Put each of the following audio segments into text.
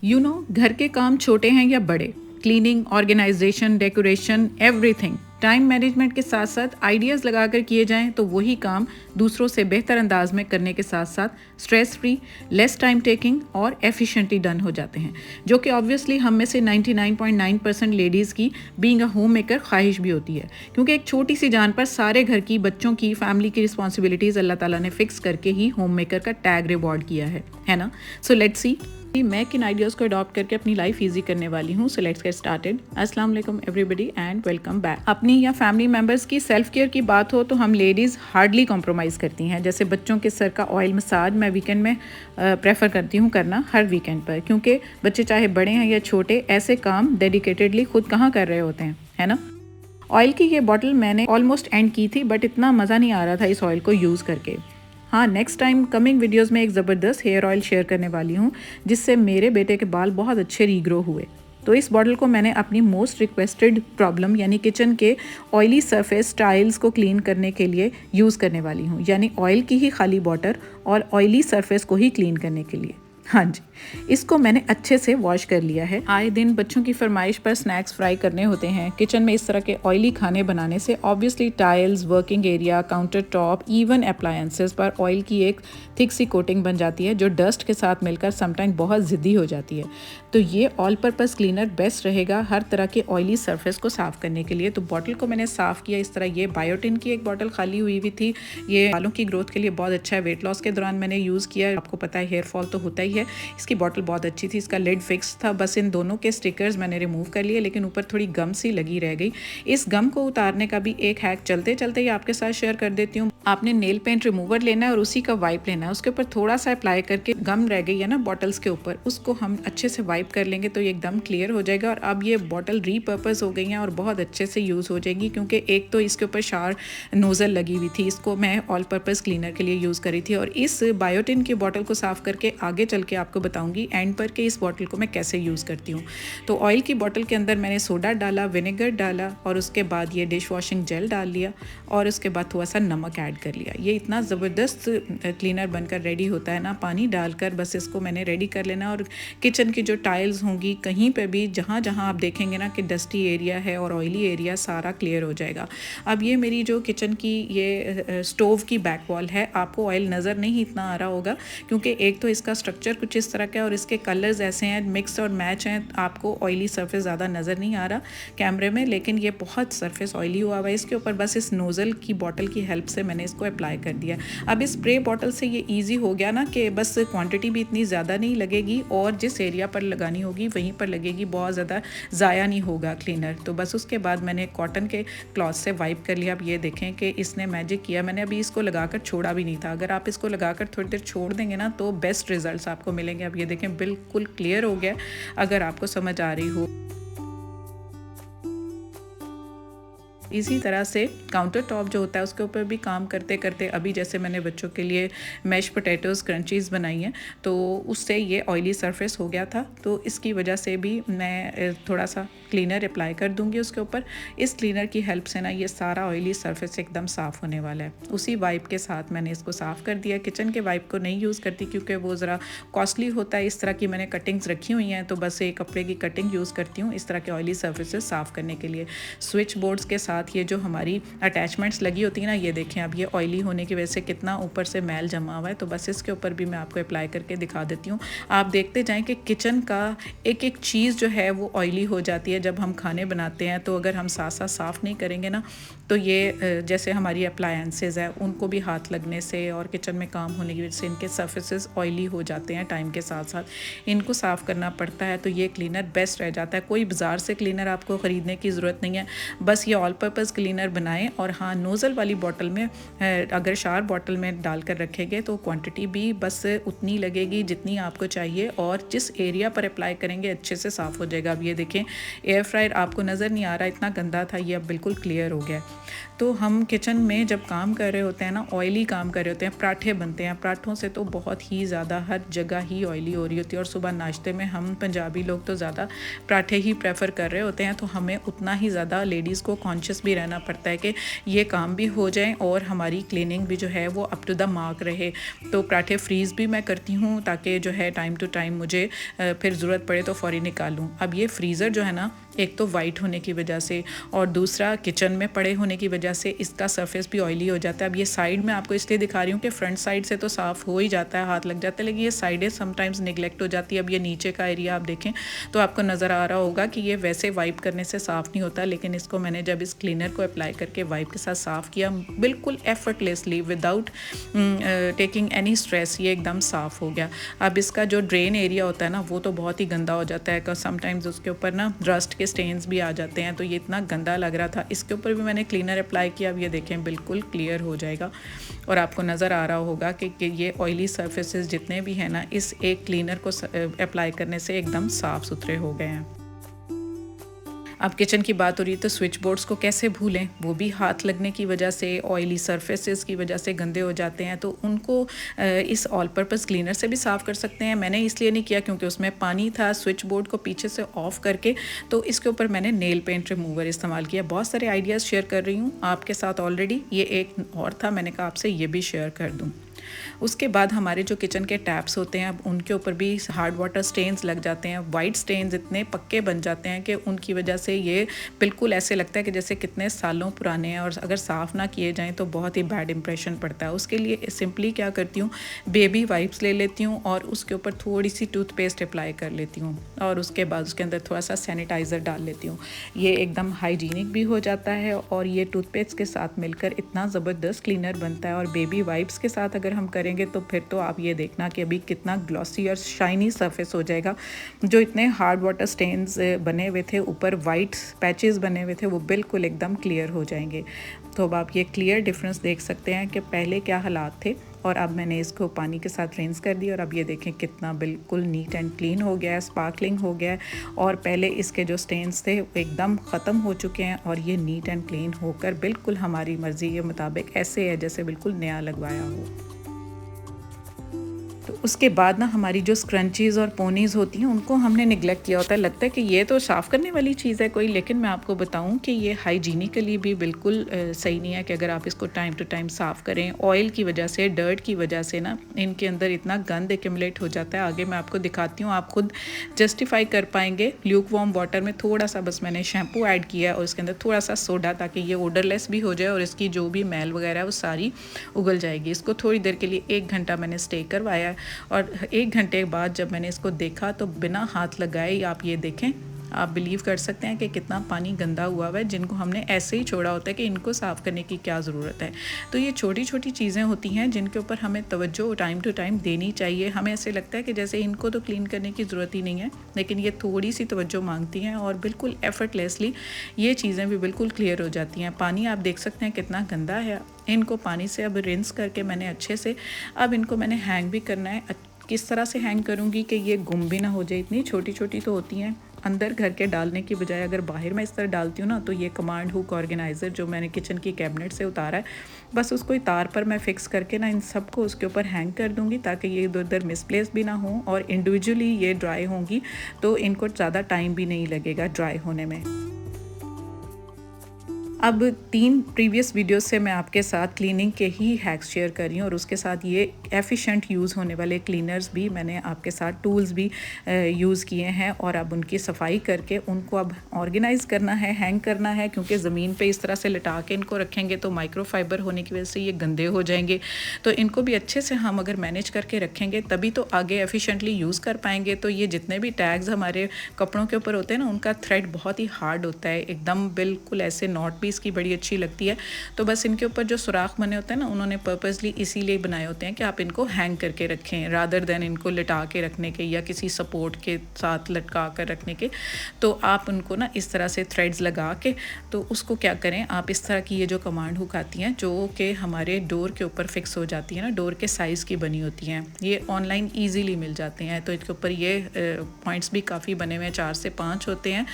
घर के काम छोटे हैं या बड़े, cleaning, organization, decoration, everything time management के साथ साथ आइडियाज़ लगाकर किए जाएं तो वही काम दूसरों से बेहतर अंदाज में करने के साथ साथ stress free, less time taking और एफिशिएंटली डन हो जाते हैं, जो कि ऑब्वियसली हम में से 99.9% लेडीज़ की बीइंग अ होम मेकर ख्वाहिश भी होती है, क्योंकि एक छोटी सी जान पर सारे घर की, बच्चों की, फैमिली की रिस्पॉन्सिबिलिटीज़ अल्लाह ताला ने फिक्स करके ही होम मेकर का टैग रिवॉर्ड किया है ना। सो लेट्स सी मैं किन आइडियाज़ को अडॉप्ट करके अपनी लाइफ इजी करने वाली हूँ। So let's get started. अस्सलाम वालेकुम एवरीबडी एंड वेलकम बैक। अपनी या फैमिली मेम्बर्स की सेल्फ केयर की बात हो तो हम लेडीज़ हार्डली कॉम्प्रोमाइज़ करती हैं। जैसे बच्चों के सर का ऑयल मसाज मैं वीकेंड में प्रेफर करती हूँ करना हर वीकेंड पर, क्योंकि बच्चे चाहे बड़े हैं या छोटे ऐसे काम डेडिकेटेडली खुद कहाँ कर रहे होते हैं, है ना। ऑयल की ये बॉटल मैंने ऑलमोस्ट एंड की थी, बट इतना मज़ा नहीं आ रहा था इस ऑयल को यूज़ करके। हाँ, नेक्स्ट टाइम कमिंग वीडियोस में एक ज़बरदस्त हेयर ऑयल शेयर करने वाली हूँ, जिससे मेरे बेटे के बाल बहुत अच्छे रीग्रो हुए। तो इस बॉटल को मैंने अपनी मोस्ट रिक्वेस्टेड प्रॉब्लम यानी किचन के ऑयली सरफेस टाइल्स को क्लीन करने के लिए यूज़ करने वाली हूँ, यानी ऑयल की ही खाली बॉटल और ऑयली सरफेस को ही क्लीन करने के लिए। हाँ जी, इसको मैंने अच्छे से वॉश कर लिया है। आए दिन बच्चों की फरमाइश पर स्नैक्स फ्राई करने होते हैं। किचन में इस तरह के ऑयली खाने बनाने से obviously tiles, working area, counter top, even appliances पर ऑयल की एक थिक सी कोटिंग बन जाती है, जो डस्ट के साथ मिलकर समटाइम बहुत ज़िद्दी हो जाती है। तो ये ऑल पर्पज़ क्लीनर बेस्ट रहेगा हर तरह के ऑयली सरफेस को साफ़ करने के लिए। तो बॉटल को मैंने साफ़ किया इस तरह। ये बायोटिन की एक बॉटल खाली हुई थी। ये बालों की ग्रोथ के लिए बहुत अच्छा है। वेट लॉस के दौरान मैंने यूज़ किया। आपको पता है हेयर फॉल तो होता ही है। इसकी बॉटल बहुत अच्छी थी। इसका लिड फिक्स था। बस इन दोनों के स्टिकर्स मैंने रिमूव कर लिए, लेकिन ऊपर थोड़ी गम सी लगी रह गई। इस गम को उतारने का भी एक हैक चलते चलते ही आपके साथ शेयर कर देती हूँ। आपने नेल पेंट रिमूवर लेना है और उसी का वाइप लेना है। उसके ऊपर थोड़ा सा अप्लाई करके गम रह गई है ना बॉटल्स के ऊपर, उसको हम अच्छे से वाइप कर लेंगे तो ये एकदम क्लियर हो जाएगा। और अब ये बॉटल रीपर्पज़ हो गई हैं और बहुत अच्छे से यूज़ हो जाएगी, क्योंकि एक तो इसके ऊपर शार नोज़ल लगी हुई थी। इसको मैं ऑल पर्पज़ क्लीनर के लिए यूज़ करी थी। और इस बायोटिन की बॉटल को साफ़ करके आगे चल के आपको बताऊँगी एंड पर कि इस बॉटल को मैं कैसे यूज़ करती हूँ। तो ऑयल की बॉटल के अंदर मैंने सोडा डाला, विनेगर डाला और उसके बाद ये डिश वॉशिंग जेल डाल लिया और उसके बाद थोड़ा सा नमक ऐड कर लिया। ये इतना ज़बरदस्त क्लीनर बनकर रेडी होता है ना, पानी डालकर बस इसको मैंने रेडी कर लेना। और किचन की जो टाइल्स होंगी कहीं पे भी जहाँ जहाँ आप देखेंगे ना कि डस्टी एरिया है और ऑयली एरिया, सारा क्लियर हो जाएगा। अब ये मेरी जो किचन की ये स्टोव की बैक वॉल है, आपको ऑयल नज़र नहीं इतना आ रहा होगा, क्योंकि एक तो इसका स्ट्रक्चर कुछ इस तरह का है और इसके कलर्स ऐसे हैं, मिक्स और मैच हैं। आपको ऑयली सरफेस ज़्यादा नज़र नहीं आ रहा कैमरे में, लेकिन ये बहुत सरफेस ऑयली हुआ हुआ है इसके ऊपर। बस इस नोज़ल की बॉटल की हेल्प से मैंने इसको अप्लाई कर दिया। अब इस स्प्रे बॉटल से ये ईजी हो गया ना कि बस क्वांटिटी भी इतनी ज़्यादा नहीं लगेगी और जिस एरिया पर लगानी होगी वहीं पर लगेगी, बहुत ज़्यादा ज़ाया नहीं होगा क्लीनर। तो बस उसके बाद मैंने कॉटन के क्लॉथ से वाइप कर लिया। अब ये देखें कि इसने मैजिक किया। मैंने अभी इसको लगाकर छोड़ा भी नहीं था। अगर आप इसको लगाकर थोड़ी देर छोड़ देंगे ना तो बेस्ट रिजल्ट्स आपको मिलेंगे। अब ये देखें बिल्कुल क्लियर हो गया, अगर आपको समझ आ रही हो। इसी तरह से काउंटर टॉप जो होता है उसके ऊपर भी काम करते करते, अभी जैसे मैंने बच्चों के लिए मैश पोटैटोज़ क्रंचीज़ बनाई हैं तो उससे ये ऑयली सरफेस हो गया था, तो इसकी वजह से भी मैं थोड़ा सा क्लीनर अप्लाई कर दूंगी उसके ऊपर। इस क्लीनर की हेल्प से ना ये सारा ऑयली सरफेस एकदम साफ़ होने वाला है। उसी वाइप के साथ मैंने इसको साफ़ कर दिया। किचन के वाइप को नहीं यूज़ करती क्योंकि वो ज़रा कॉस्टली होता है। इस तरह की मैंने कटिंग्स रखी हुई हैं, तो बस एक कपड़े की कटिंग यूज़ करती हूँ इस तरह के ऑयली सरफेसेस साफ़ करने के लिए। स्विच बोर्ड्स के साथ ये जो हमारी अटैचमेंट्स लगी होती है ना, ये देखें अब ये ऑयली होने की वजह से कितना ऊपर से मैल जमा हुआ है। तो बस इसके ऊपर भी मैं आपको अप्लाई करके दिखा देती हूँ। आप देखते जाएं कि किचन का एक एक चीज़ जो है वो ऑयली हो जाती है जब हम खाने बनाते हैं। तो अगर हम साथ साथ साफ़ नहीं करेंगे ना तो ये जैसे हमारी अप्लायंसेस है उनको भी हाथ लगने से और किचन में काम होने की वजह से इनके सर्फेसेस ऑयली हो जाते हैं। टाइम के साथ साथ इनको साफ़ करना पड़ता है। तो ये क्लीनर बेस्ट रह जाता है। कोई बाज़ार से क्लीनर आपको ख़रीदने की ज़रूरत नहीं है, बस ये ऑल पर्पज़ क्लीनर बनाएं। और हाँ, नोज़ल वाली बॉटल में अगर शार बॉटल में डालकर रखेंगे तो क्वांटिटी भी बस उतनी लगेगी जितनी आपको चाहिए और जिस एरिया पर अप्लाई करेंगे अच्छे से साफ़ हो जाएगा। अब ये देखें एयर फ्रायर आपको नज़र नहीं आ रहा, इतना गंदा था, ये अब बिल्कुल क्लियर हो गया। तो हम किचन में जब काम कर रहे होते हैं ना, ऑयली काम कर रहे होते हैं, पराठे बनते हैं, पराठों से तो बहुत ही ज़्यादा हर जगह ही ऑयली हो रही होती है। और सुबह नाश्ते में हम पंजाबी लोग तो ज़्यादा पराठे ही प्रेफर कर रहे होते हैं, तो हमें उतना ही ज़्यादा लेडीज़ को कॉन्शियस भी रहना पड़ता है कि ये काम भी हो जाए और हमारी क्लीनिंग भी जो है वो अप टू द मार्क रहे। तो पराठे फ्रीज़ भी मैं करती हूँ ताकि जो है टाइम टू टाइम मुझे फिर ज़रूरत पड़े तो फ़ौरी निकालूँ। अब ये फ्रीज़र जो है ना, एक तो वाइट होने की वजह से और दूसरा किचन में पड़े होने की वजह से इसका सरफेस भी ऑयली हो जाता है। अब ये साइड में आपको इसलिए दिखा रही हूँ कि फ्रंट साइड से तो साफ़ हो ही जाता है, हाथ लग जाता है, लेकिन ये साइडें समटाइम्स निगलेक्ट हो जाती है। अब ये नीचे का एरिया आप देखें तो आपको नज़र आ रहा होगा कि ये वैसे वाइप करने से साफ़ नहीं होता, लेकिन इसको मैंने जब इस क्लीनर को अप्लाई करके वाइप के साथ साफ़ किया, बिल्कुल effortlessly without taking any stress, ये एकदम साफ़ हो गया। अब इसका जो ड्रेन एरिया होता है ना, वो तो बहुत ही गंदा हो जाता है, समटाइम्स उसके ऊपर ना रस्ट के स्टेन्स भी आ जाते हैं, तो ये इतना गंदा लग रहा था। इसके ऊपर भी मैंने क्लीनर अप्लाई किया, अब ये देखें बिल्कुल क्लियर हो जाएगा और आपको नज़र आ रहा होगा कि ये ऑयली सर्फेसेस जितने भी हैं ना, इस एक क्लीनर को अप्लाई करने से एकदम साफ़ सुथरे हो गए हैं। अब किचन की बात हो रही है तो स्विच बोर्ड्स को कैसे भूलें, वो भी हाथ लगने की वजह से, ऑयली सरफेसेस की वजह से गंदे हो जाते हैं, तो उनको इस ऑल पर्पस क्लीनर से भी साफ़ कर सकते हैं। मैंने इसलिए नहीं किया क्योंकि उसमें पानी था, स्विच बोर्ड को पीछे से ऑफ़ करके, तो इसके ऊपर मैंने नेल पेंट रिमूवर इस्तेमाल किया। बहुत सारे आइडियाज़ शेयर कर रही हूँ आपके साथ ऑलरेडी, ये एक और था, मैंने कहा आपसे ये भी शेयर कर दूँ। उसके बाद हमारे जो किचन के टैप्स होते हैं, अब उनके ऊपर भी हार्ड वाटर स्टेन्स लग जाते हैं। वाइट स्टेन्स इतने पक्के बन जाते हैं कि उनकी वजह से ये बिल्कुल ऐसे लगता है कि जैसे कितने सालों पुराने हैं, और अगर साफ़ ना किए जाएं तो बहुत ही बैड इंप्रेशन पड़ता है। उसके लिए सिंपली क्या करती हूँ, बेबी वाइप्स ले लेती हूँ और उसके ऊपर थोड़ी सी टूथपेस्ट अप्लाई कर लेती हूँ और उसके बाद उसके अंदर थोड़ा सा सैनिटाइज़र डाल लेती हूँ। ये एकदम हाइजीनिक भी हो जाता है और ये टूथपेस्ट के साथ मिलकर इतना ज़बरदस्त क्लीनर बनता है। और बेबी वाइप्स के साथ अगर हम करेंगे तो फिर तो आप ये देखना कि अभी कितना ग्लॉसी और शाइनी सरफेस हो जाएगा। जो इतने हार्ड वाटर स्टेन्स बने हुए थे, ऊपर वाइट पैचेस बने हुए थे, वो बिल्कुल एकदम क्लियर हो जाएंगे। तो अब आप ये क्लियर डिफरेंस देख सकते हैं कि पहले क्या हालात थे और अब मैंने इसको पानी के साथ रिंस कर दिया और अब ये देखें कितना बिल्कुल नीट एंड क्लीन हो गया है, स्पार्कलिंग हो गया है। और पहले इसके जो स्टेन्स थे वो एकदम ख़त्म हो चुके हैं और ये नीट एंड क्लीन होकर बिल्कुल हमारी मर्ज़ी के मुताबिक ऐसे है जैसे बिल्कुल नया लगवाया हो। तो उसके बाद ना हमारी जो स्क्रंचीज़ और पोनीज़ होती हैं उनको हमने निगलेक्ट किया होता है। लगता है कि ये तो साफ़ करने वाली चीज़ है कोई, लेकिन मैं आपको बताऊं कि ये हाइजीनिकली भी बिल्कुल सही नहीं है कि अगर आप इसको टाइम टू टाइम साफ़ करें। ऑयल की वजह से, डर्ट की वजह से ना इनके अंदर इतना गंद एक्यूमुलेट हो जाता है। आगे मैं आपको दिखाती हूँ, आप खुद जस्टिफाई कर पाएंगे। ल्यूक वार्म वाटर में थोड़ा सा बस मैंने शैम्पू ऐड किया और उसके अंदर थोड़ा सा सोडा, ताकि ये ओडरलेस भी हो जाए और इसकी जो भी मैल वगैरह है वो सारी उगल जाएगी। इसको थोड़ी देर के लिए 1 घंटा मैंने स्टे करवाया और 1 घंटे बाद जब मैंने इसको देखा तो बिना हाथ लगाए आप ये देखें, आप बिलीव कर सकते हैं कि कितना पानी गंदा हुआ है, जिनको हमने ऐसे ही छोड़ा होता है कि इनको साफ़ करने की क्या ज़रूरत है। तो ये छोटी छोटी चीज़ें होती हैं जिनके ऊपर हमें तवज्जो टाइम टू टाइम देनी चाहिए। हमें ऐसे लगता है कि जैसे इनको तो क्लीन करने की ज़रूरत ही नहीं है, लेकिन ये थोड़ी सी तवज्जो मांगती हैं और बिल्कुल एफर्टलेसली ये चीज़ें भी बिल्कुल क्लियर हो जाती हैं। पानी आप देख सकते हैं कितना गंदा है। इनको पानी से अब रिंस करके मैंने अच्छे से, अब इनको मैंने हैंग भी करना है। किस तरह से हैंग करूँगी कि ये गुम भी ना हो जाए। इतनी छोटी छोटी तो होती हैं, अंदर घर के डालने की बजाय अगर बाहर मैं इस तरह डालती हूँ ना, तो ये कमांड हुक ऑर्गेनाइज़र जो मैंने किचन की कैबिनेट से उतारा है, बस उसको तार पर मैं फ़िक्स करके ना इन सबको उसके ऊपर हैंग कर दूँगी ताकि ये इधर उधर मिसप्लेस भी ना हो और इंडिविजुअली ये ड्राई होंगी तो इनको ज़्यादा टाइम भी नहीं लगेगा ड्राई होने में। अब 3 प्रीवियस वीडियोस से मैं आपके साथ क्लीनिंग के ही हैक्स शेयर कर रही हूँ और उसके साथ ये एफिशिएंट यूज़ होने वाले क्लीनर्स भी मैंने आपके साथ टूल्स भी यूज़ किए हैं। और अब उनकी सफाई करके उनको अब ऑर्गेनाइज़ करना है, हैंग करना है, क्योंकि ज़मीन पे इस तरह से लटा के इनको रखेंगे तो माइक्रोफाइबर होने की वजह से ये गंदे हो जाएंगे। तो इनको भी अच्छे से हम अगर मैनेज करके रखेंगे तभी तो आगे एफिशिएंटली यूज़ कर पाएंगे। तो ये जितने भी टैग्स हमारे कपड़ों के ऊपर होते हैं ना, उनका थ्रेड बहुत ही हार्ड होता है, एकदम बिल्कुल ऐसे नॉट भी इसकी बड़ी अच्छी लगती है। तो बस इनके ऊपर जो सुराख बने होते हैं ना, उन्होंने पर्पसली इसीलिए बनाए होते हैं कि आप इनको हैंग करके रखें रादर देन इनको लटा के रखने के या किसी सपोर्ट के साथ लटका कर रखने के। तो आप उनको ना इस तरह से थ्रेड्स लगा के, तो उसको क्या करें आप, इस तरह की ये जो कमांड हुक आती हैं जो कि हमारे डोर के ऊपर फिक्स हो जाती है ना, डोर के साइज़ की बनी होती हैं, ये ऑनलाइन ईजीली मिल जाते हैं। तो इसके ऊपर ये पॉइंट्स भी काफ़ी बने हुए हैं, 4 से 5 होते हैं।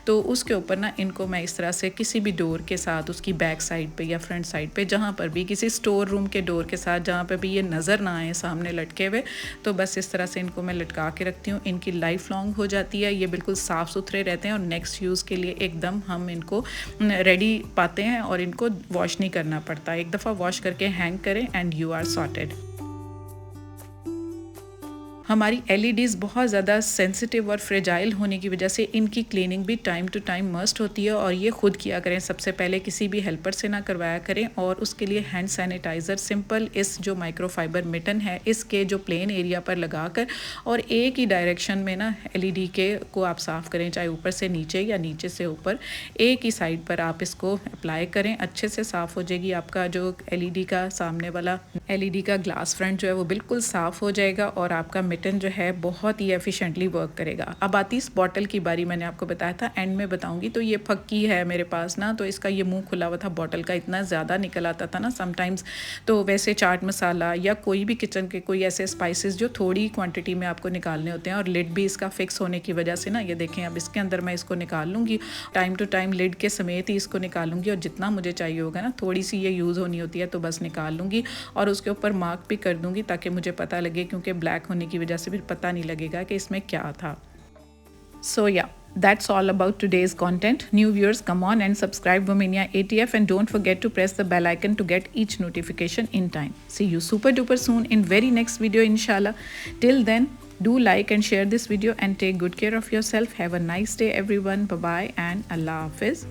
तो उसके ऊपर ना इनको मैं इस तरह से किसी भी डोर के साथ उसकी बैक साइड पे या फ्रंट साइड पे, जहाँ पर भी किसी स्टोर रूम के डोर के साथ जहाँ पर भी ये नज़र ना आए सामने लटके हुए, तो बस इस तरह से इनको मैं लटका के रखती हूँ। इनकी लाइफ लॉन्ग हो जाती है, ये बिल्कुल साफ़ सुथरे रहते हैं और नेक्स्ट यूज़ के लिए एकदम हम इनको रेडी पाते हैं और इनको वॉश नहीं करना पड़ता। एक दफ़ा वॉश करके हैंग करें एंड यू आर सॉर्टेड। हमारी LEDs बहुत ज़्यादा सेंसिटिव और फ्रेजाइल होने की वजह से इनकी क्लीनिंग भी टाइम टू टाइम मस्ट होती है और ये खुद किया करें। सबसे पहले किसी भी हेल्पर से ना करवाया करें और उसके लिए हैंड सैनिटाइज़र सिंपल इस जो माइक्रोफाइबर मिटन है इसके जो प्लेन एरिया पर लगाकर और एक ही डायरेक्शन में ना LED के को आप साफ़ करें, चाहे ऊपर से नीचे या नीचे से ऊपर, एक ही साइड पर आप इसको अप्लाई करें। अच्छे से साफ़ हो जाएगी। आपका जो LED का सामने वाला LED का ग्लास फ्रंट जो है वो बिल्कुल साफ़ हो जाएगा और आपका मिटन जो है बहुत ही एफिशिएंटली वर्क करेगा। अब आती इस बॉटल की बारी, मैंने आपको बताया था एंड में बताऊंगी। तो ये फक्की है मेरे पास ना, तो इसका ये मुंह खुला हुआ था बॉटल का, इतना ज़्यादा निकल आता था ना समटाइम्स। तो वैसे चाट मसाला या कोई भी किचन के कोई ऐसे स्पाइसेस जो थोड़ी क्वांटिटी में आपको निकालने होते हैं और लिड भी इसका फिक्स होने की वजह से ना, ये देखें अब इसके अंदर मैं इसको निकाल लूँगी, टाइम टू टाइम लिड के समेत ही इसको निकालूंगी और जितना मुझे चाहिए होगा ना, थोड़ी सी ये यूज़ होनी होती है तो बस निकाल लूँगी और उसके ऊपर मार्क भी कर दूँगी ताकि मुझे पता लगे, क्योंकि ब्लैक होने की वजह से फिर पता नहीं लगेगा कि इसमें क्या था। So yeah, that's all about today's content. New viewers, come on and subscribe Womania ATF and don't forget to press the bell icon to get each notification in time. See you super duper soon in very next video inshallah. Till then, do like and share this video and take good care of yourself. Have a nice day everyone. Bye bye and Allah Hafiz.